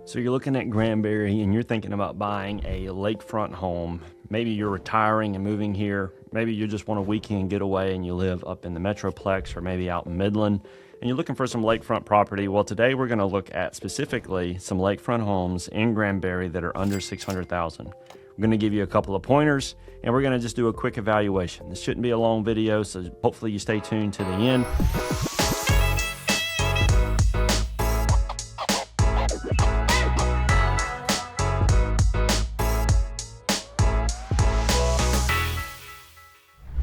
So you're looking at Granbury and you're thinking about buying a lakefront home. Maybe you're retiring and moving here. Maybe you just want a weekend getaway and you live up in the Metroplex or maybe out in Midland and you're looking for some lakefront property. Well, today we're going to look at specifically some lakefront homes in Granbury that are under $600,000. We're going to give you a couple of pointers and we're going to just do a quick evaluation. This shouldn't be a long video, so hopefully you stay tuned to the end.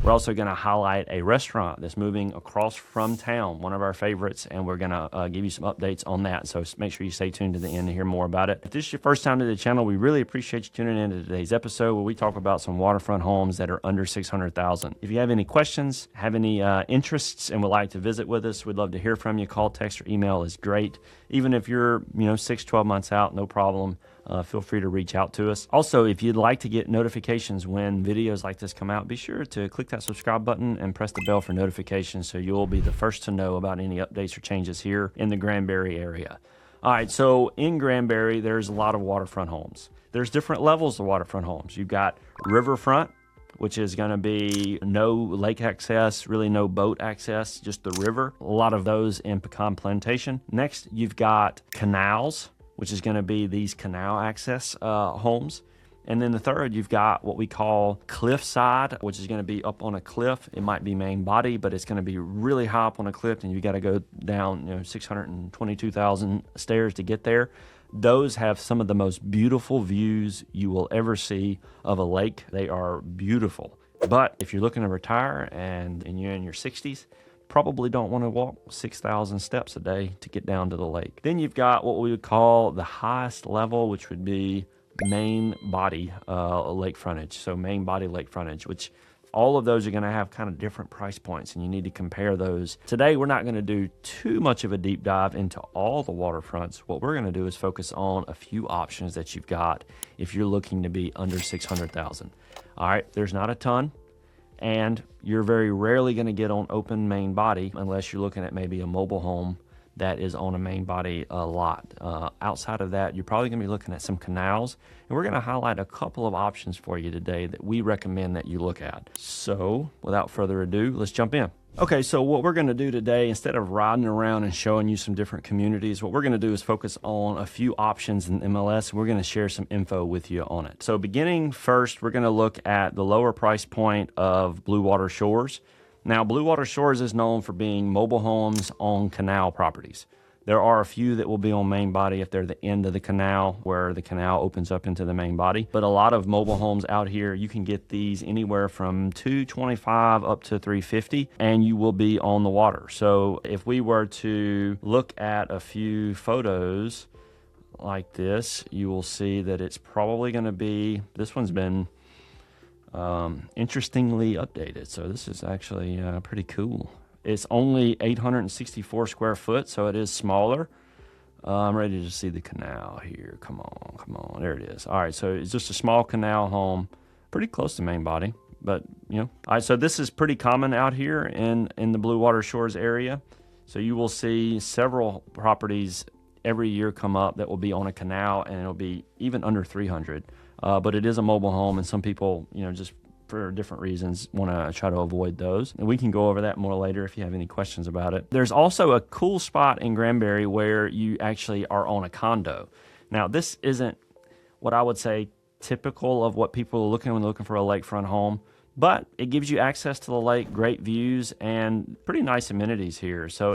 We're also going to highlight a restaurant that's moving across from town, one of our favorites, and we're going to give you some updates on that. So make sure you stay tuned to the end to hear more about it. If this is your first time to the channel, we really appreciate you tuning in to today's episode where we talk about some waterfront homes that are under $600,000. If you have any questions, have any interests, and would like to visit with us, we'd love to hear from you. Call, text, or email is great. Even if you're 6, 12 months out, no problem. Feel free to reach out to us. Also, if you'd like to get notifications when videos like this come out, be sure to click that subscribe button and press the bell for notifications so you'll be the first to know about any updates or changes here in the Granbury area. All right, so in Granbury, there's a lot of waterfront homes. There's different levels of waterfront homes. You've got riverfront, which is going to be no lake access, really no boat access, just the river. A lot of those in Pecan Plantation. Next, you've got canals, which is going to be these canal access homes. And then the third, you've got what we call cliffside, which is going to be up on a cliff. It might be main body, but it's going to be really high up on a cliff, and you got to go down 622,000 stairs to get there. Those have some of the most beautiful views you will ever see of a lake. They are beautiful. But if you're looking to retire and you're in your 60s, probably don't want to walk 6,000 steps a day to get down to the lake. Then you've got what we would call the highest level, which would be main body lake frontage. So main body lake frontage, which all of those are going to have kind of different price points, and you need to compare those. Today, we're not going to do too much of a deep dive into all the waterfronts. What we're going to do is focus on a few options that you've got if you're looking to be under $600,000. All right, there's not a ton. And you're very rarely going to get on open main body unless you're looking at maybe a mobile home that is on a main body lot. Outside of that, you're probably going to be looking at some canals. And we're going to highlight a couple of options for you today that we recommend that you look at. So without further ado, let's jump in. Okay, so what we're going to do today, instead of riding around and showing you some different communities, what we're going to do is focus on a few options in MLS, and we're going to share some info with you on it. So beginning first, we're going to look at the lower price point of Blue Water Shores. Now, Blue Water Shores is known for being mobile homes on canal properties. There are a few that will be on main body if they're the end of the canal where the canal opens up into the main body. But a lot of mobile homes out here, you can get these anywhere from $225 up to $350, and you will be on the water. So if we were to look at a few photos like this, you will see that it's probably going to be, this one's been interestingly updated. So this is actually pretty cool. It's only 864 square foot, so it is smaller. I'm ready to see the canal here. Come on. There it is. All right, so it's just a small canal home, pretty close to main body. But, all right, so this is pretty common out here in the Blue Water Shores area. So you will see several properties every year come up that will be on a canal, and it'll be even under 300. But it is a mobile home, and some people, just for different reasons, want to try to avoid those. And we can go over that more later if you have any questions about it. There's also a cool spot in Granbury where you actually are on a condo. Now, this isn't what I would say typical of what people are looking when they're looking for a lakefront home, but it gives you access to the lake, great views, and pretty nice amenities here. So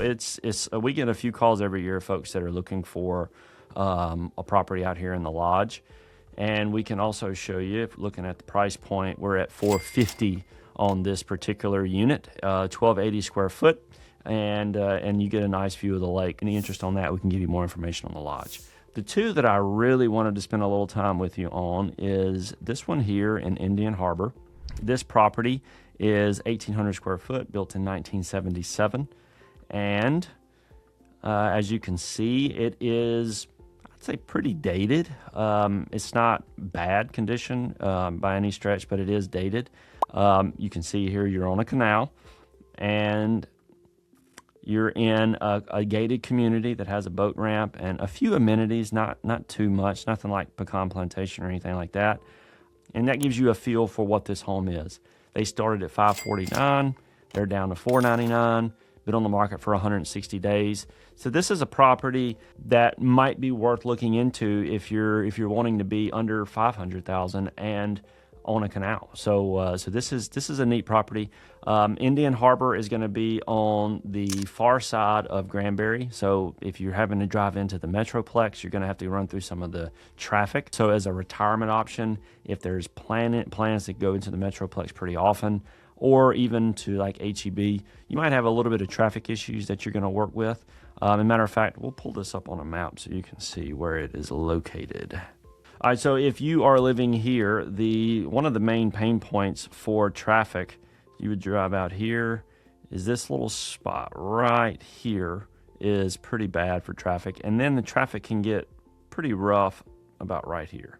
we get a few calls every year of folks that are looking for a property out here in the lodge. And we can also show you, if looking at the price point, we're at $450 on this particular unit, 1280 square foot, and you get a nice view of the lake. Any interest on that, we can give you more information on the lodge. The two that I really wanted to spend a little time with you on is this one here in Indian Harbor. This property is 1,800 square foot, built in 1977. And as you can see, it is, I'd say, pretty dated. It's not bad condition by any stretch, but it is dated. You can see here you're on a canal, and You're in a gated community that has a boat ramp and a few amenities, not too much, nothing like pecan plantation or anything like that. And that gives you a feel for what this home is. They started at $549, they're down to $499, been on the market for 160 days. So this is a property that might be worth looking into if you're wanting to be under $500,000 and on a canal. So this is a neat property. Indian Harbor is going to be on the far side of Granbury. So if you're having to drive into the Metroplex, you're going to have to run through some of the traffic. So as a retirement option, if there's plans to go into the Metroplex pretty often, or even to like HEB, you might have a little bit of traffic issues that you're going to work with. As a matter of fact, we'll pull this up on a map so you can see where it is located. All right, so if you are living here, one of the main pain points for traffic, you would drive out here, is this little spot right here is pretty bad for traffic. And then the traffic can get pretty rough about right here.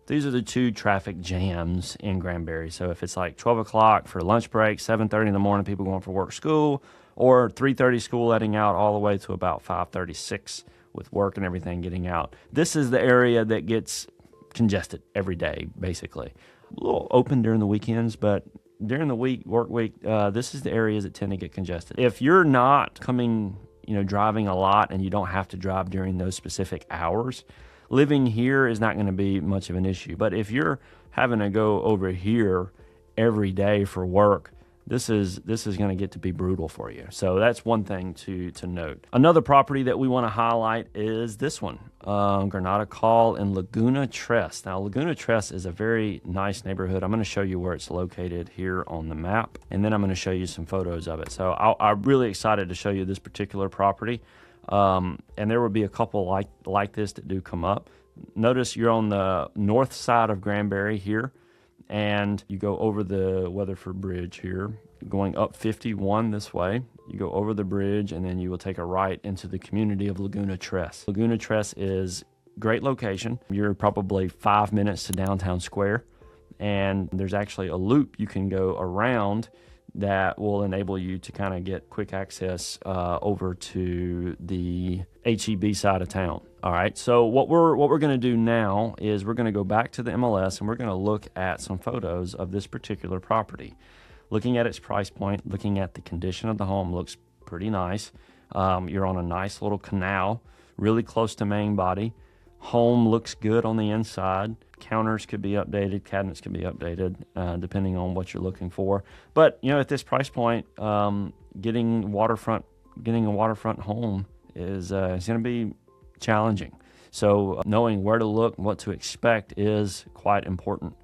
These are the two traffic jams in Granbury. So if it's like 12 o'clock for lunch break, 7:30 in the morning, people going for work, school, or 3:30 school letting out all the way to about 5:36 with work and everything getting out. This is the area that gets congested every day, basically. A little open during the weekends, but during the work week, this is the areas that tend to get congested. If you're not driving a lot and you don't have to drive during those specific hours, living here is not going to be much of an issue. But if you're having to go over here every day for work, this is going to get to be brutal for you. So that's one thing to note. Another property that we want to highlight is this one, Granada Call in Laguna Tres. Now, Laguna Tres is a very nice neighborhood. I'm going to show you where it's located here on the map, and then I'm going to show you some photos of it. So I'm really excited to show you this particular property, and there will be a couple like this that do come up. Notice you're on the north side of Granbury here, and you go over the Weatherford Bridge here, going up 51 this way. You go over the bridge, and then you will take a right into the community of Laguna Tres. Laguna Tres is a great location. You're probably 5 minutes to downtown Square, and there's actually a loop you can go around that will enable you to kind of get quick access over to the HEB side of town. All right, so what we're going to do now is we're going to go back to the MLS and we're going to look at some photos of this particular property. Looking at its price point, looking at the condition of the home, looks pretty nice. You're on a nice little canal, really close to main body. Home looks good on the inside. Counters could be updated, cabinets could be updated, depending on what you're looking for. But at this price point, getting a waterfront home is going to be challenging. So knowing where to look and what to expect is quite important.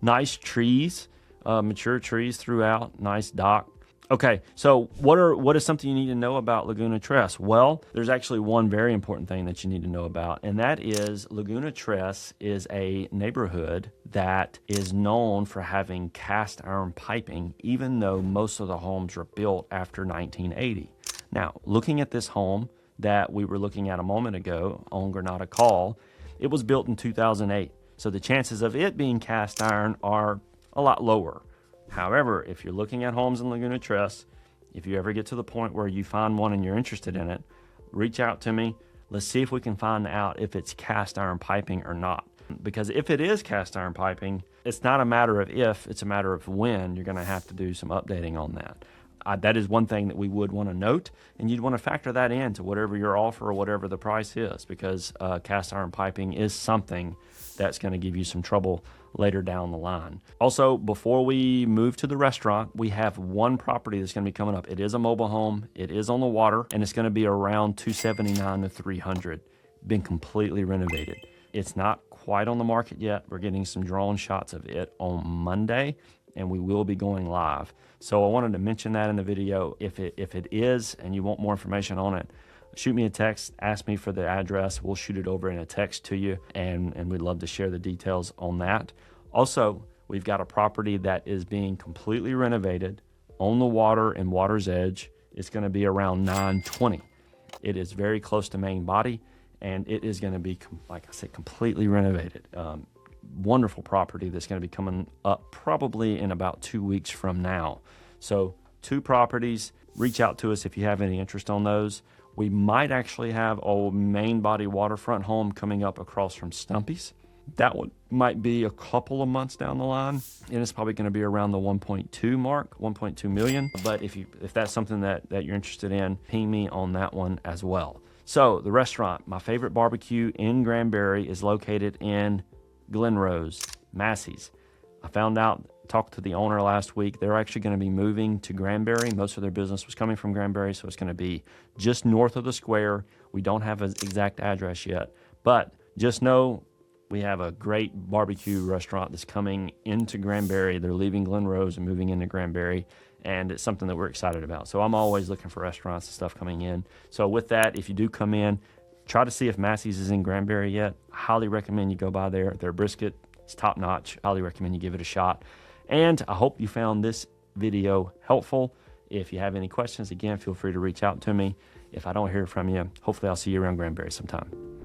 Nice trees, mature trees throughout, nice dock. Okay, so what is something you need to know about Laguna Tres? Well, there's actually one very important thing that you need to know about, and that is Laguna Tres is a neighborhood that is known for having cast iron piping, even though most of the homes were built after 1980. Now, looking at this home that we were looking at a moment ago on Granada Call, it was built in 2008. So the chances of it being cast iron are a lot lower. However, if you're looking at homes in Laguna Tres, if you ever get to the point where you find one and you're interested in it, reach out to me. Let's see if we can find out if it's cast iron piping or not. Because if it is cast iron piping, it's not a matter of if, it's a matter of when you're going to have to do some updating on that. That is one thing that we would want to note, and you'd want to factor that into whatever your offer or whatever the price is, because cast iron piping is something that's going to give you some trouble later down the line. Also, before we move to the restaurant, we have one property that's going to be coming up. It is a mobile home. It is on the water, and it's going to be around $279 to $300. Been completely renovated. It's not quite on the market yet. We're getting some drone shots of it on Monday, and we will be going live. So I wanted to mention that in the video. If it is and you want more information on it, shoot me a text, ask me for the address. We'll shoot it over in a text to you, and we'd love to share the details on that. Also, we've got a property that is being completely renovated on the water and water's edge. It's going to be around $920. It is very close to main body, and it is going to be, like I said, completely renovated. Wonderful property that's going to be coming up probably in about 2 weeks from now. So 2 properties, reach out to us if you have any interest on those. We might actually have a main body waterfront home coming up across from Stumpy's. That one might be a couple of months down the line, and it's probably going to be around the 1.2 mark, 1.2 million. But if that's something that you're interested in, ping me on that one as well. So the restaurant, my favorite barbecue in Granbury, is located in Glenrose, Massey's. I found out, talked to the owner last week, they're actually going to be moving to Granbury. Most of their business was coming from Granbury, so it's going to be just north of the square. We don't have an exact address yet, but just know we have a great barbecue restaurant that's coming into Granbury. They're leaving Glenrose and moving into Granbury, and it's something that we're excited about. So I'm always looking for restaurants and stuff coming in. So with that, if you do come in, try to see if Massey's is in Granbury yet. I highly recommend you go by there. Their brisket is top notch. Highly recommend you give it a shot. And I hope you found this video helpful. If you have any questions, again, feel free to reach out to me. If I don't hear from you, hopefully I'll see you around Granbury sometime.